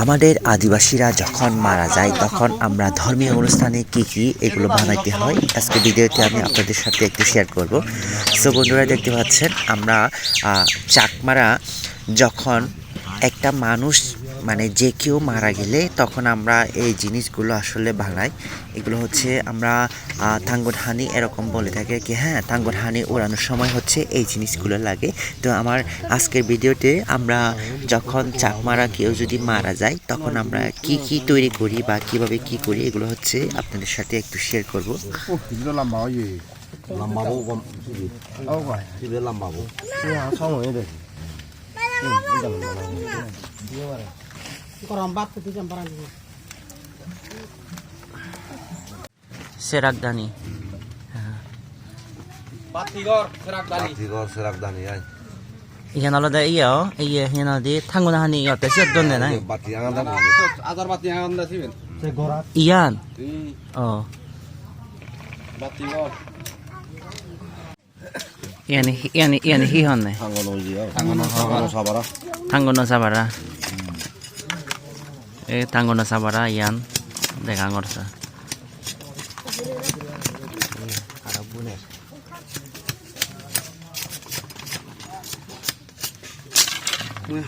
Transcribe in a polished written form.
আমাদের আদিবাসীরা যখন মারা যায় তখন আমরা ধর্মীয় অনুষ্ঠানে কি এগুলো বানাইতে হয় আজকে ভিডিওতে আমি আপনাদের সাথে একটু শেয়ার করব। সো বন্ধুরা দেখতে পাচ্ছেন আমরা চাকমারা যখন একটা মানুষ মানে যে কেউ মারা গেলে তখন আমরা এই জিনিসগুলো আসলে বানাই। এগুলো হচ্ছে আমরা থাঙ্গনহানি এরকম বলে থাকে কি, হ্যাঁ থাঙ্গনহানি ওড়ানোর সময় হচ্ছে এই জিনিসগুলো লাগে। তো আমার আজকের ভিডিওতে আমরা যখন চাকমারা কেউ যদি মারা যায় তখন আমরা কি তৈরি করি বা কিভাবে কি করি এগুলো হচ্ছে আপনাদের সাথে একটু শেয়ার করব। Seragdani. Batigor, Seragdani. Batigor, Seragdani, ay. Iyan alo da iyo, iya iyan alo di Tangunahani iyo te siya doon na. Batiangan dan. Azar Batiangan da sibin. Iyan. Oh. Batigor. Iyan hihon ne. Tangono iya. Tangono sabara. Tangono sabara. Tangono sabara iyan. Dekang orsa. Muy